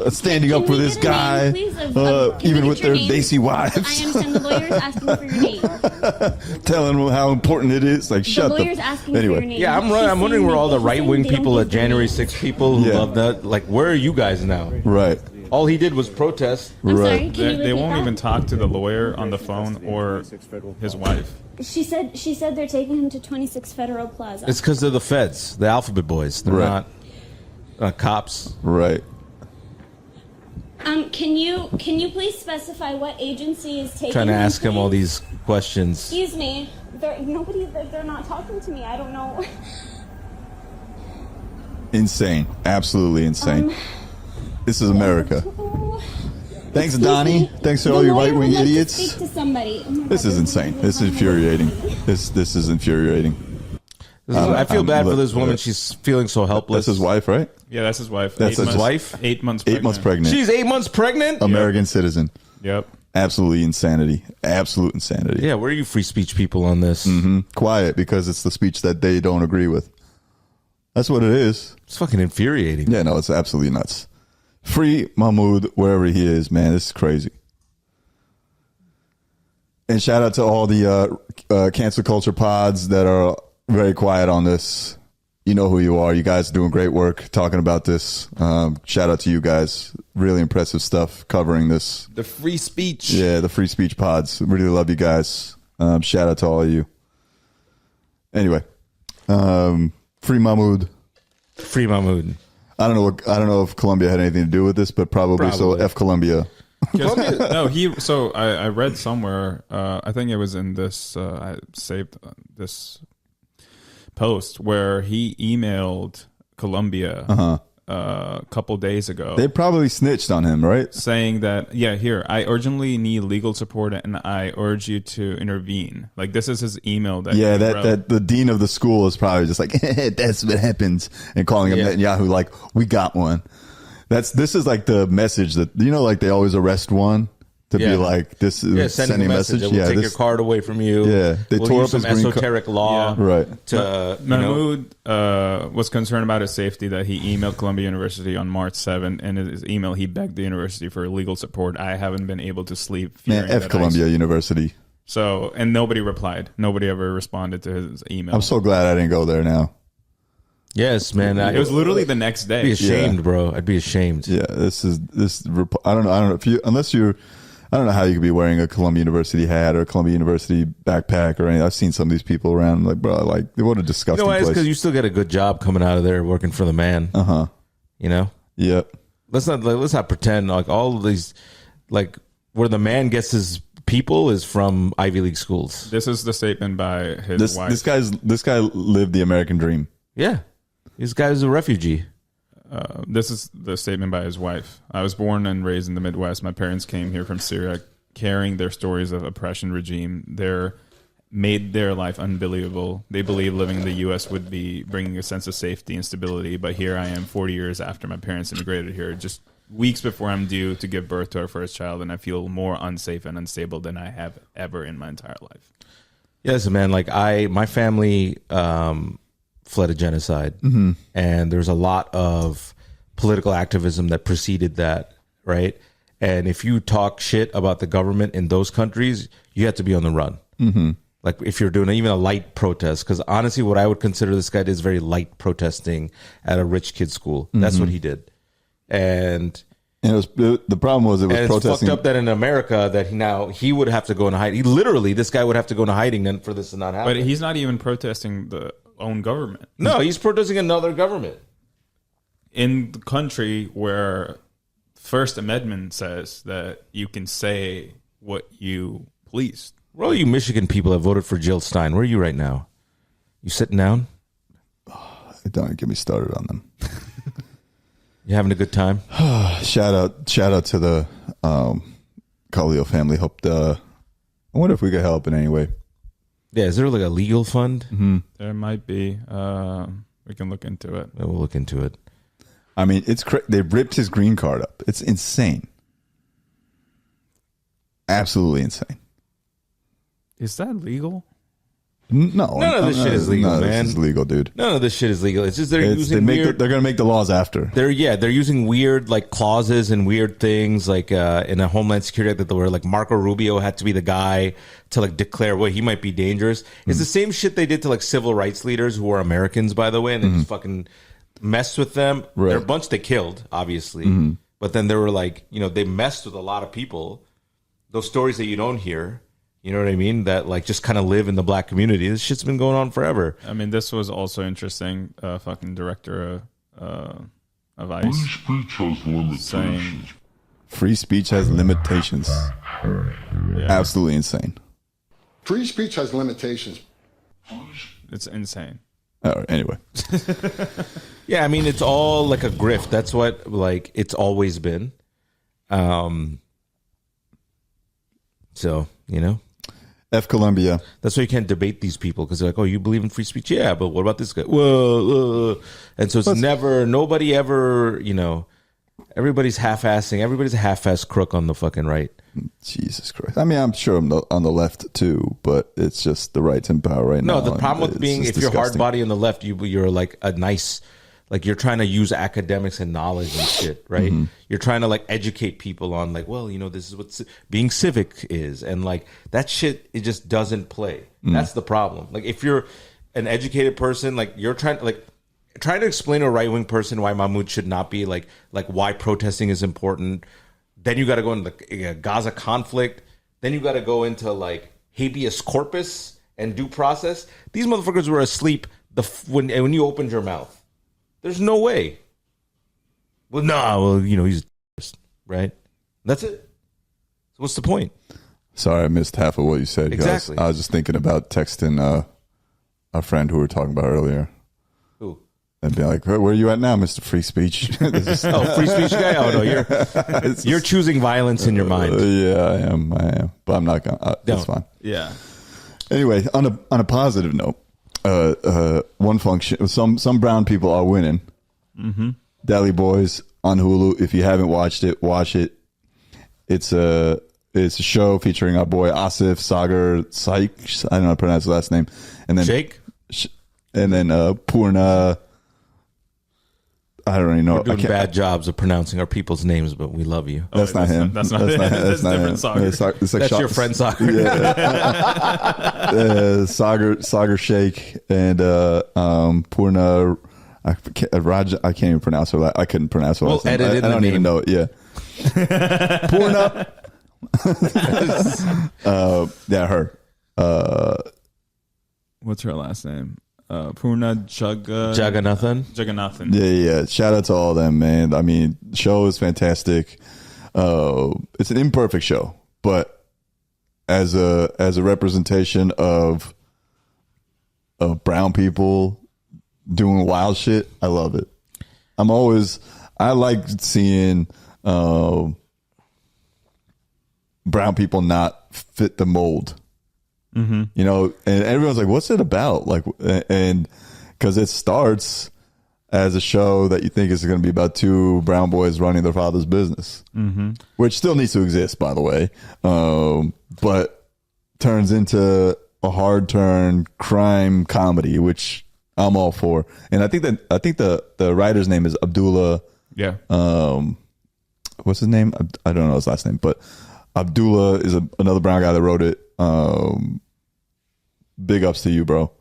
standing up for this guy, even with their Daisy wives. I understand the lawyer's asking for your name. Telling them how important it is. Like, shut The lawyer's asking for your name. Yeah, I'm wondering where all the right-wing people, at January 6 people who love that, like, where are you guys now? Right. All he did was protest. I'm sorry, Right. can you They repeat won't that? even talk to the lawyer on the phone or his wife. She said they're taking him to 26 Federal Plaza. It's because they're the feds, the alphabet boys. They're Right. not cops. Right. Can you please specify what agency is taking Trying to him, ask him all please? these questions. Excuse me. They're not talking to me. I don't know. Insane. Absolutely insane. This is America. Thanks, Excuse Donnie. me. Thanks to The all you lawyer right-wing would like to idiots. speak to somebody. Oh my This God, is there's insane. somebody This is behind me. infuriating. This is infuriating. I feel bad for this woman. look. She's feeling so helpless. That's his wife, right? Yeah, that's his wife. That's his wife? 8 months 8 months pregnant. She's 8 months pregnant? American citizen. Yep. Absolutely insanity. Absolute insanity. Yeah, where are you free speech people on this? Quiet, because it's the speech that they don't agree with. That's what it is. It's fucking infuriating. Yeah, no, it's absolutely nuts. Free Mahmoud wherever he is, man. This is crazy. And shout out to all the cancel culture pods that are very quiet on this. You know who you are. You guys are doing great work talking about this. Shout out to you guys. Really impressive stuff covering this. The free speech. Yeah, the free speech pods. Really love you guys. Shout out to all of you. Anyway, free Mahmoud. Free Mahmoud. I don't know if Colombia had anything to do with this, but probably. So F Colombia. No, So I read somewhere. I think it was in this. I saved this post where he emailed Colombia a couple days ago. They probably snitched on him, right? Saying that, I urgently need legal support and I urge you to intervene. Like, this is his email. That the dean of the school is probably just like, that's what happens, and calling him Netanyahu like, we got one. This is like the message that, like they always arrest one to be like, this is sending a message. We'll take your card away from you. Yeah, they we'll tore use up some his green esoteric law. Right. To Mahmoud was concerned about his safety, that he emailed Columbia University on March 7th, and in his email he begged the university for legal support. I haven't been able to sleep. Man, F Columbia University. So, and nobody replied. Nobody ever responded to his email. I'm so glad I didn't go there now. Yes, man. It was literally the next day. I'd be ashamed, bro. I'd be ashamed. Yeah, I don't know. I don't know how you could be wearing a Columbia University hat or a Columbia University backpack or anything. I've seen some of these people around. I'm like, bro, like, what a disgusting It's place. because you still get a good job coming out of there working for the man. You know. Yep. Let's not pretend like all of these, like where the man gets his people is from Ivy League schools. This is the statement by his wife. This guy lived the American dream. Yeah, this guy's a refugee. This is the statement by his wife. I was born and raised in the Midwest. My parents came here from Syria, carrying their stories of oppression regime. They made their life unbelievable. They believed living in the U.S. would be bringing a sense of safety and stability. But here I am 40 years after my parents immigrated here, just weeks before I'm due to give birth to our first child, and I feel more unsafe and unstable than I have ever in my entire life. Yes, man. Like my family fled a genocide, and there's a lot of political activism that preceded that, right? And if you talk shit about the government in those countries, you have to be on the run. Like if you're doing even a light protest, because honestly, what I would consider this guy is very light protesting at a rich kid's school. That's what he did. And And the problem was it was And it's protesting. fucked up that in America that he would have to go into hiding. This guy would have to go into hiding then for this to not happen. But he's not even protesting the own government. No, he's protesting another government. In the country where First Amendment says that you can say what you please. Where all you Michigan people have voted for Jill Stein? Where are you right now? You sitting down? Don't get me started on them. You having a good time? Shout out to the Khalil family. I wonder if we could help in any way. Yeah, is there like a legal fund? Mm-hmm. There might be. We can look into it. We'll look into it. I mean, they ripped his green card up. It's insane. Absolutely insane. Is that legal? No, None of this shit is legal, man. This is legal, dude. None of this shit is legal. It's just they're using weird. They're gonna make the laws after. They're using weird like clauses and weird things like in a Homeland Security Act that were like Marco Rubio had to be the guy to like declare what he might be dangerous. It's the same shit they did to like civil rights leaders who are Americans, by the way, and they just fucking messed with them. Right. There are a bunch they killed, obviously, but then they were like, they messed with a lot of people. Those stories that you don't hear. You know what I mean? That like just kind of live in the black community. This shit's been going on forever. I mean, this was also interesting. Fucking director of ICE saying Free speech has limitations. Absolutely insane. Free speech has limitations. it's insane. All right, anyway. Yeah, I mean, it's all like a grift. That's what like it's always been. So, F Columbia. that's why you can't debate these people because they're like, oh, you believe in free speech? Yeah, but what about this guy? Whoa. And so it's nobody ever, everybody's half-assing. Everybody's a half-ass crook on the fucking right. Jesus Christ. I mean, I'm sure I'm on the left too, but it's just the right's in power right now. No, the problem with being, if you're hard body on the left, you're like a nice, like you're trying to use academics and knowledge and shit, right? You're trying to like educate people on like, well, this is what being civic is. And like that shit, it just doesn't play. That's the problem. Like if you're an educated person, like you're trying to explain to a right-wing person why Mahmoud should not be like why protesting is important. Then you got to go into the Gaza conflict. Then you got to go into like habeas corpus and due process. These motherfuckers were asleep when you opened your mouth. There's no way. Well, he's a terrorist, right? That's it. So what's the point? Sorry, I missed half of what you said. Exactly. I was just thinking about texting a friend who we were talking about earlier. Who? And be like, where are you at now, Mr. Free Speech? Oh, free speech guy? Oh, no, you're choosing violence in your mind. Yeah, I am. But I'm not going to. That's fine. Yeah. Anyway, on a positive note, one function, some brown people are winning. Deli Boys on Hulu. If you haven't watched it, watch it. It's a show featuring our boy Asif Sagar Saik. I don't know how to pronounce his last name. And then Jake? And then Purna. I don't really know. We're doing bad jobs of pronouncing our people's names, but we love you. That's not him. That's not him. That's different Sagar. It's like That's your friend Sagar. Yeah. Sagar Sheikh and Purna. I can't even pronounce her. I couldn't pronounce her. We'll edit in I the don't even name. know it. Yeah. Purna. Yeah, her. What's her last name? Purna Jagannathan. Yeah. Shout out to all of them, man. I mean, the show is fantastic. It's an imperfect show, but as a representation of brown people doing wild shit, I love it. I like seeing brown people not fit the mold. And everyone's like, what's it about? Like, and because it starts as a show that you think is going to be about two brown boys running their father's business, which still needs to exist, by the way, but turns into a hard turn crime comedy, which I'm all for. And I think the writer's name is Abdullah. Yeah. What's his name? I don't know his last name, but Abdullah is another brown guy that wrote it. Big ups to you, bro.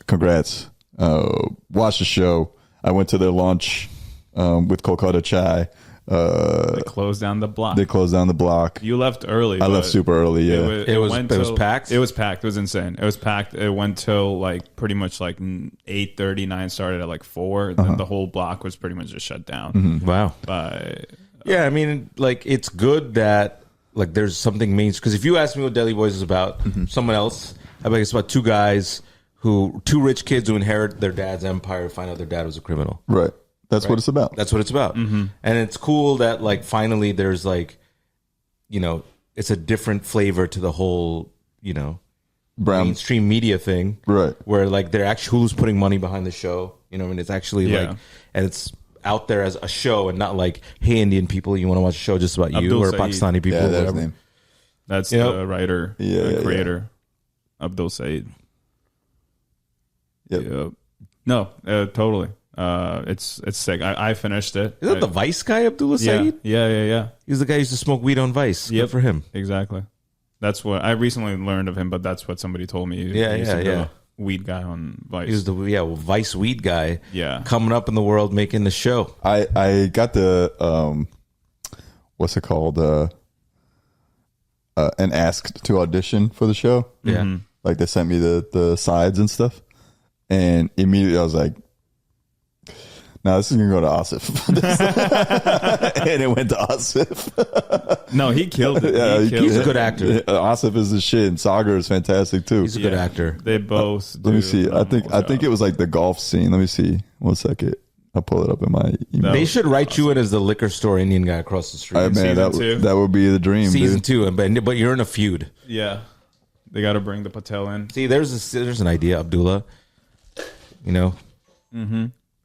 Congrats. Watch the show. I went to their launch with Kolkata Chai They closed down the block. They closed down the block. You left early. I left super early. Yeah, It was packed? It was packed. It was insane. It was packed. It went till like pretty much like 8:30. 9 started at like 4. Then the whole block was pretty much just shut down. Wow. Yeah, I mean, like, it's good that like there's something means, because if you ask me what Deli Boys is about, someone else, I bet it's about two rich kids who inherit their dad's empire, find out their dad was a criminal. right. That's what it's about. That's what it's about. And it's cool that like finally there's like, you know, it's a different flavor to the whole, you know, mainstream media thing. Right. Where like they're actually, Hulu's putting money behind the show. You know what I mean? It's actually Yeah. like, and it's out there as a show and not like, hey, Indian people, you want to watch a show just about you, Abdul or Saeed. Pakistani people, Yeah, or that's his whatever. name. that's You the know? writer, creator, Abdul Saeed. Yep. No, totally. It's sick. I finished it. Is that the Vice guy, Abdullah Yeah, Saeed? yeah. He's the guy who used to smoke weed on Vice. Good for him. Exactly. That's what I recently learned of him, but that's what somebody told me. Yeah, He used to be yeah. the weed guy on Vice. He was the Vice weed guy. Yeah. Coming up in the world, making the show. I got the what's it called? And asked to audition for the show. Yeah. Like they sent me the sides and stuff, and immediately I was like, "No, this is gonna go to Asif," and it went to Asif. No, he killed it. Yeah, he killed He's it. a good actor. Asif is the shit, and Sagar is fantastic too. He's a good actor. They both. Let me do see. I think it was like the golf scene. Let me see. 1 second. I'll pull it up in my email. They should write you in as the liquor store Indian guy across the street. Man, Season 2. that would be the dream. Season dude. 2, but you're in a feud. Yeah, they got to bring the Patel in. See, there's an idea, Abdullah. You know,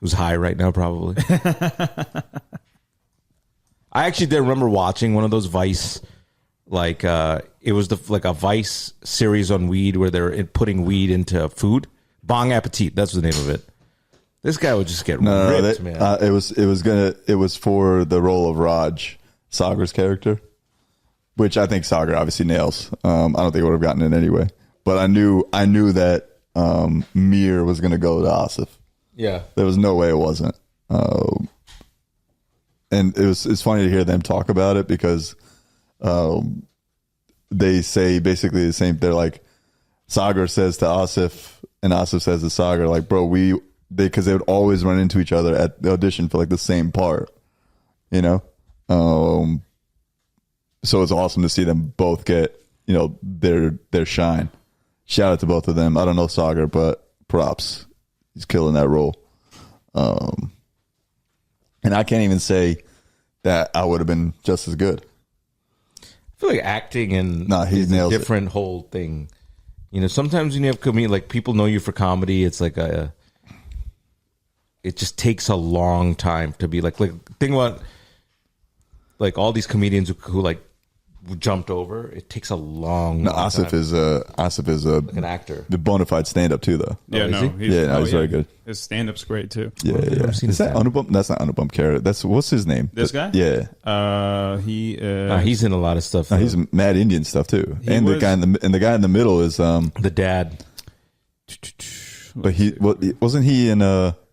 who's high right now, probably. I actually did remember watching one of those Vice, like it was like a Vice series on weed where they're putting weed into food. Bong Appetit, that's the name of it. This guy would just get ripped, man. It was for the role of Raj, Sagar's character, which I think Sagar obviously nails. I don't think he would have gotten it anyway, but I knew that Mir was going to go to Asif. Yeah. There was no way it wasn't. And it's funny to hear them talk about it because they say basically the same. They're like, Sagar says to Asif and Asif says to Sagar, like, bro, because they would always run into each other at the audition for like the same part, you know? So it's awesome to see them both get, you know, their shine. Shout out to both of them. I don't know Sagar, but props. He's killing that role. And I can't even say that I would have been just as good. I feel like acting and he is a nails different whole thing. You know, sometimes when you have comedy, like people know you for comedy, it's like it just takes a long time to be like think about like all these comedians who like jumped over. It takes a long Asif time. Asif is a Like an actor. the bona fide stand up too though. Yeah, is no, he? He's very good. His stand-up's great too. Yeah. seen Is his that stand-up. Anupam? That's not Anupam Kher. That's what's his name? This guy? Yeah. He He's in a lot of stuff. No, he's mad Indian stuff too. He And was- the guy in the middle is the dad. but wasn't he in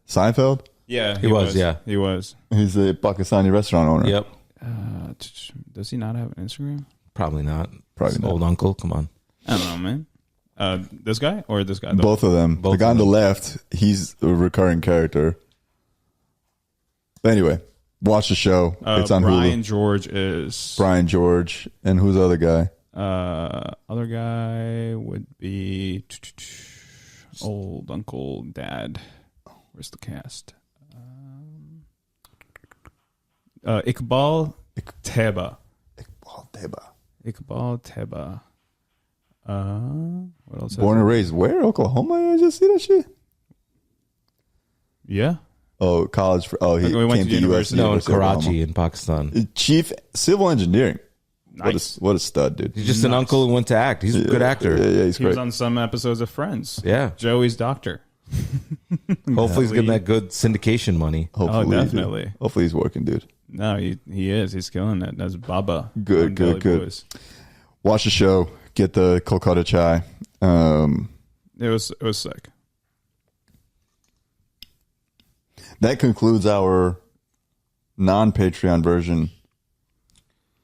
Seinfeld? yeah, He was, yeah. he was. He's a Pakistani restaurant owner. Yep. Does he not have an Instagram? Probably not. Probably His not. old uncle. Come on. I don't know, man. This guy or this guy? Both of them. Both the guy of on the them. left, he's a recurring character. But anyway, watch the show. It's on Brian Hulu. George is. Brian George. And who's the other guy? Other guy would be old uncle dad. Where's the cast? Iqbal Teba. Iqbal Teba. What else? Born and raised where? Oklahoma? Did I just see that shit? Yeah. Oh, college. He We went came to to university. US, No, in University of Karachi Oklahoma. in Pakistan. Chief civil engineering. Nice. What a stud, dude. He's just an uncle who went to act. He's a good actor. Yeah, he's He was great. on some episodes of Friends. Yeah. Joey's doctor. Hopefully he's getting that good syndication money. Hopefully, dude. definitely. Hopefully he's working, dude. No, he is. He's killing it. That's Baba. Good, on good, Daily good. Boys. Watch the show. Get the Kolkata chai. It was sick. That concludes our non-Patreon version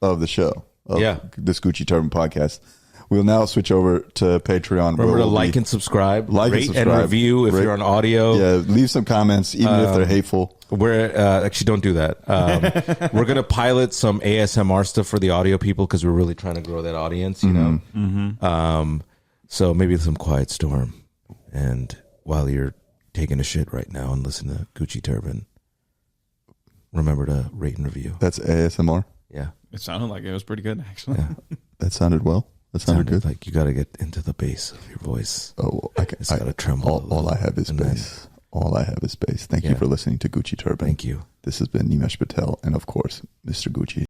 of the show. Of this Gucci Turban Podcast. We'll now switch over to Patreon. Remember to like and subscribe, rate and review if you're on audio. Yeah, leave some comments, even if they're hateful. We're actually don't do that. We're gonna pilot some ASMR stuff for the audio people because we're really trying to grow that audience. You know, so maybe some quiet storm, and while you're taking a shit right now and listen to Gucci Turban, remember to rate and review. That's ASMR. Yeah, it sounded like it was pretty good actually. Yeah. That sounded well. That sounded good. Like you got to get into the bass of your voice. Oh, it's got to tremble. All I have is bass. All I have is bass. Thank you for listening to Gucci Turban. Thank you. This has been Nimesh Patel and, of course, Mr. Gucci.